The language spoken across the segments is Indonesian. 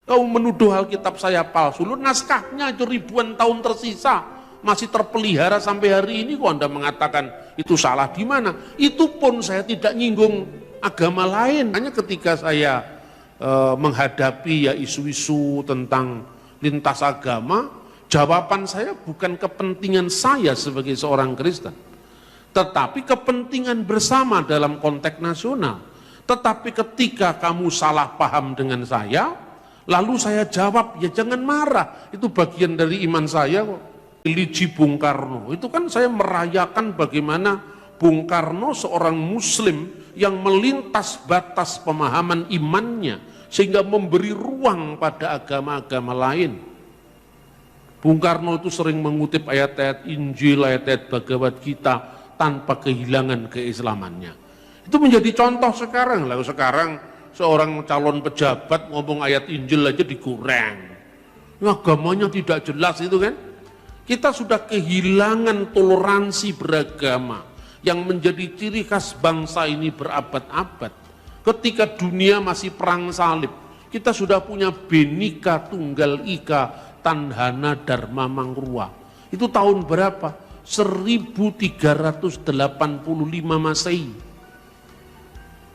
Kau menuduh Alkitab saya palsu, lu naskahnya itu ribuan tahun tersisa, masih terpelihara sampai hari ini, kok Anda mengatakan itu salah di mana? Itu pun saya tidak nyinggung agama lain. Hanya ketika saya menghadapi ya isu-isu tentang lintas agama, jawaban saya bukan kepentingan saya sebagai seorang Kristen, tetapi kepentingan bersama dalam konteks nasional. Tetapi ketika kamu salah paham dengan saya, lalu saya jawab, ya jangan marah, itu bagian dari iman saya kok. Religi Bung Karno, itu kan saya merayakan bagaimana Bung Karno seorang muslim yang melintas batas pemahaman imannya, sehingga memberi ruang pada agama-agama lain. Bung Karno itu sering mengutip ayat-ayat Injil, ayat-ayat Bhagavad Gita tanpa kehilangan keislamannya. Itu menjadi contoh sekarang. Lalu sekarang seorang calon pejabat ngomong ayat Injil aja digoreng. Agamanya tidak jelas itu kan. Kita sudah kehilangan toleransi beragama yang menjadi ciri khas bangsa ini berabad-abad. Ketika dunia masih perang salib, kita sudah punya Bhinneka Tunggal Ika Tandhana Dharma Mangrua. Itu tahun berapa? 1385 Masehi.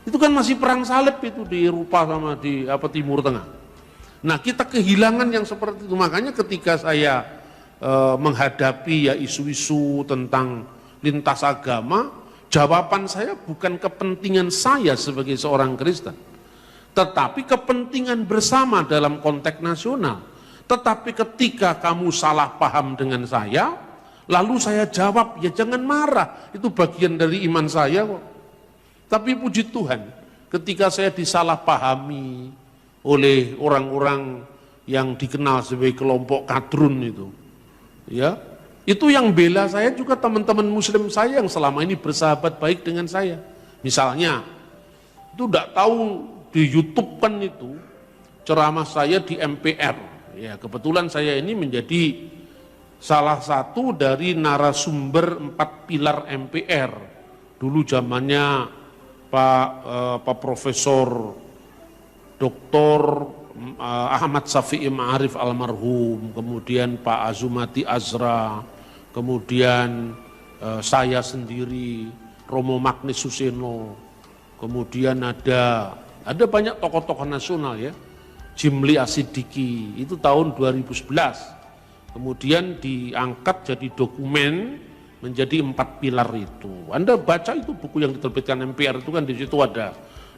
Itu kan masih perang salib itu di Eropa sama di Timur Tengah. Nah, kita kehilangan yang seperti itu. Makanya ketika saya menghadapi ya isu-isu tentang lintas agama, jawaban saya bukan kepentingan saya sebagai seorang Kristen, tetapi kepentingan bersama dalam konteks nasional. Tetapi ketika kamu salah paham dengan saya, lalu saya jawab, ya jangan marah, itu bagian dari iman saya kok. Tapi puji Tuhan, ketika saya disalahpahami oleh orang-orang yang dikenal sebagai kelompok kadrun itu, ya, itu yang bela saya juga teman-teman muslim saya yang selama ini bersahabat baik dengan saya. Misalnya, itu tidak tahu di YouTube kan itu ceramah saya di MPR. Ya, kebetulan saya ini menjadi salah satu dari narasumber 4 pilar MPR. Dulu zamannya Pak Profesor Dr. Ahmad Syafi'i Ma'arif almarhum, kemudian Pak Azumati Azra, kemudian saya sendiri, Romo Magnis Suseno, kemudian ada banyak tokoh-tokoh nasional ya, Jimli Asidiki, itu tahun 2011, kemudian diangkat jadi dokumen menjadi 4 pilar itu. Anda baca itu buku yang diterbitkan MPR itu kan, di situ ada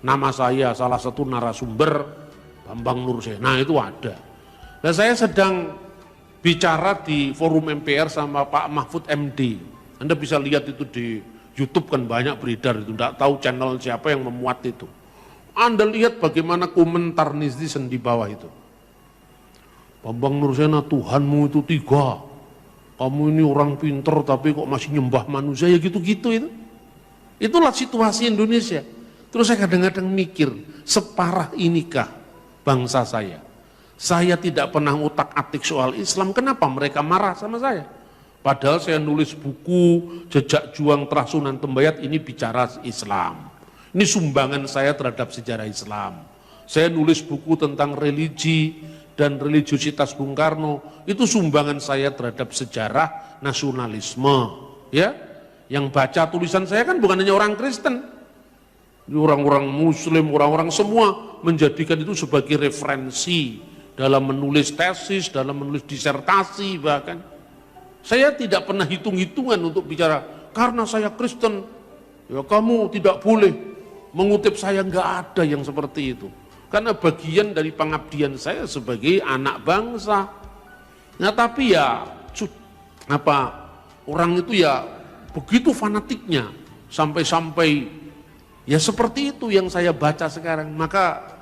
nama saya, salah satu narasumber Bambang Nursena itu ada. Dan saya sedang bicara di forum MPR sama Pak Mahfud MD. Anda bisa lihat itu di YouTube kan banyak beredar itu, tidak tahu channel siapa yang memuat itu. Anda lihat bagaimana komentar netizen di bawah itu. Bambang Nursena, Tuhanmu itu 3. Kamu ini orang pinter tapi kok masih nyembah manusia, ya gitu-gitu itu. Itulah situasi Indonesia. Terus saya kadang-kadang mikir, separah inikah bangsa saya? Saya tidak pernah utak-atik soal Islam, kenapa mereka marah sama saya? Padahal saya nulis buku Jejak Juang Terah Sunan Tembayat, ini bicara Islam. Ini sumbangan saya terhadap sejarah Islam. Saya nulis buku tentang religi dan religiositas Bung Karno, itu sumbangan saya terhadap sejarah nasionalisme. Ya, yang baca tulisan saya kan bukan hanya orang Kristen, orang-orang Muslim, orang-orang semua menjadikan itu sebagai referensi dalam menulis tesis, dalam menulis disertasi. Bahkan saya tidak pernah hitung-hitungan untuk bicara karena saya Kristen ya kamu tidak boleh mengutip saya, nggak ada yang seperti itu, karena bagian dari pengabdian saya sebagai anak bangsa. Nah tapi ya orang itu ya begitu fanatiknya sampai ya seperti itu yang saya baca sekarang. Maka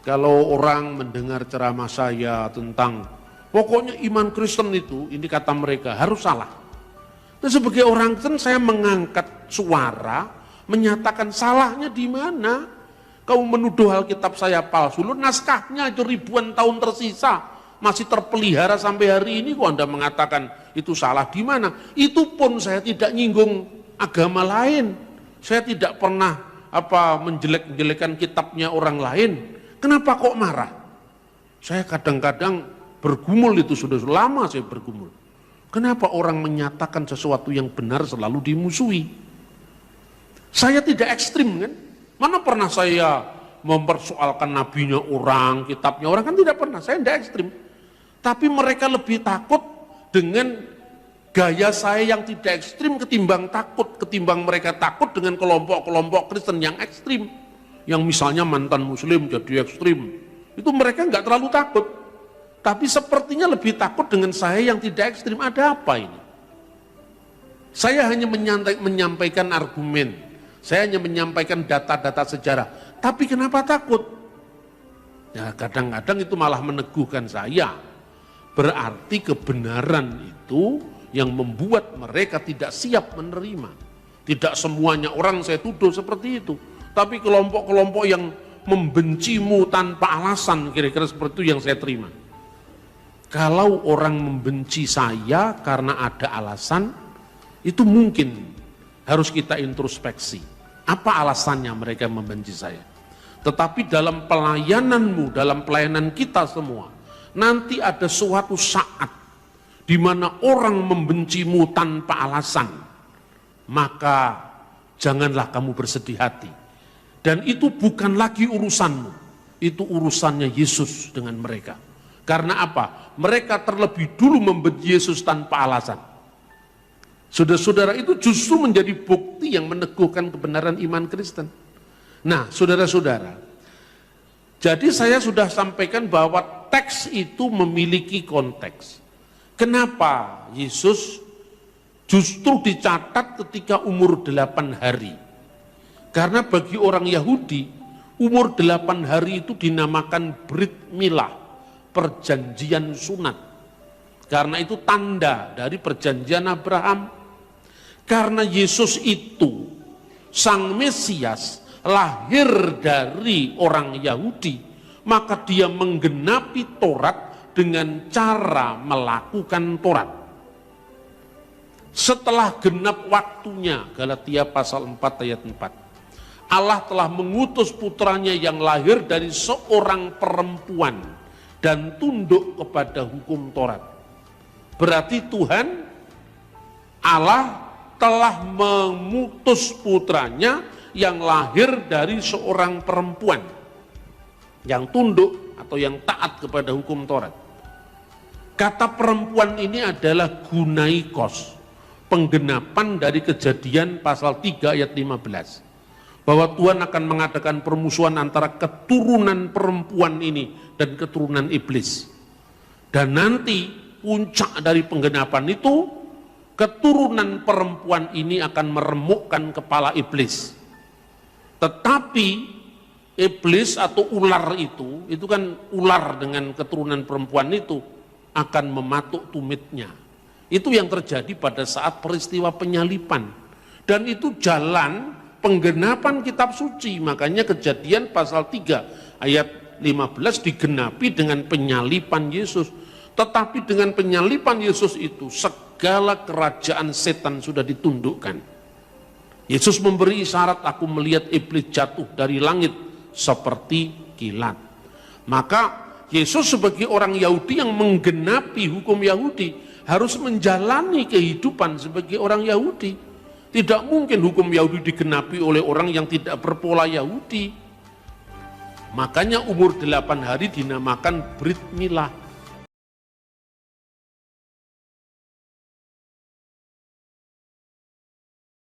kalau orang mendengar ceramah saya tentang pokoknya iman Kristen itu, ini kata mereka harus salah. Dan sebagai orang Kristen saya mengangkat suara, menyatakan salahnya di mana? Kamu menuduh Alkitab saya palsu, lu naskahnya itu ribuan tahun tersisa, masih terpelihara sampai hari ini, kok Anda mengatakan itu salah di mana? Itu pun saya tidak nyinggung agama lain. Saya tidak pernah menjelek-jelekan kitabnya orang lain. Kenapa kok marah? Saya kadang-kadang bergumul itu, sudah lama saya bergumul. Kenapa orang menyatakan sesuatu yang benar selalu dimusuhi? Saya tidak ekstrim kan? Mana pernah saya mempersoalkan nabinya orang, kitabnya orang, kan tidak pernah, saya tidak ekstrim. Tapi mereka lebih takut dengan gaya saya yang tidak ekstrim ketimbang mereka takut dengan kelompok-kelompok Kristen yang ekstrim. Yang misalnya mantan muslim jadi ekstrim. Itu mereka nggak terlalu takut. Tapi sepertinya lebih takut dengan saya yang tidak ekstrim. Ada apa ini? Saya hanya menyampaikan argumen. Saya hanya menyampaikan data-data sejarah. Tapi kenapa takut? Ya kadang-kadang itu malah meneguhkan saya. Berarti kebenaran itu yang membuat mereka tidak siap menerima. Tidak semuanya orang saya tuduh seperti itu. Tapi kelompok-kelompok yang membencimu tanpa alasan, kira-kira seperti itu yang saya terima. Kalau orang membenci saya karena ada alasan, itu mungkin harus kita introspeksi. Apa alasannya mereka membenci saya? Tetapi dalam pelayananmu, dalam pelayanan kita semua, nanti ada suatu saat di mana orang membencimu tanpa alasan, maka janganlah kamu bersedih hati. Dan itu bukan lagi urusanmu, itu urusannya Yesus dengan mereka. Karena apa? Mereka terlebih dulu membenci Yesus tanpa alasan. Saudara-saudara, itu justru menjadi bukti yang meneguhkan kebenaran iman Kristen. Nah, saudara-saudara, jadi saya sudah sampaikan bahwa teks itu memiliki konteks. Kenapa Yesus justru dicatat ketika umur 8 hari? Karena bagi orang Yahudi, umur 8 hari itu dinamakan Brit Milah, perjanjian sunat. Karena itu tanda dari perjanjian Abraham. Karena Yesus itu, Sang Mesias, lahir dari orang Yahudi, maka dia menggenapi Taurat dengan cara melakukan Taurat. Setelah genap waktunya, Galatia pasal 4 ayat 4, Allah telah mengutus putranya yang lahir dari seorang perempuan dan tunduk kepada hukum Taurat. Berarti Tuhan Allah telah mengutus putranya yang lahir dari seorang perempuan yang tunduk atau yang taat kepada hukum Taurat. Kata perempuan ini adalah gunaikos, penggenapan dari Kejadian pasal 3 ayat 15. Bahwa Tuhan akan mengadakan permusuhan antara keturunan perempuan ini dan keturunan iblis. Dan nanti puncak dari penggenapan itu, keturunan perempuan ini akan meremukkan kepala iblis. Tetapi iblis atau ular itu kan ular dengan keturunan perempuan itu akan mematuk tumitnya. Itu yang terjadi pada saat peristiwa penyalipan. Dan itu jalan penggenapan kitab suci. Makanya Kejadian pasal 3 ayat 15 digenapi dengan penyalipan Yesus. Tetapi dengan penyalipan Yesus itu segala kerajaan setan sudah ditundukkan. Yesus memberi isyarat, aku melihat iblis jatuh dari langit seperti kilat. Maka Yesus sebagai orang Yahudi yang menggenapi hukum Yahudi harus menjalani kehidupan sebagai orang Yahudi. Tidak mungkin hukum Yahudi digenapi oleh orang yang tidak berpola Yahudi. Makanya umur 8 hari dinamakan Brit Milah.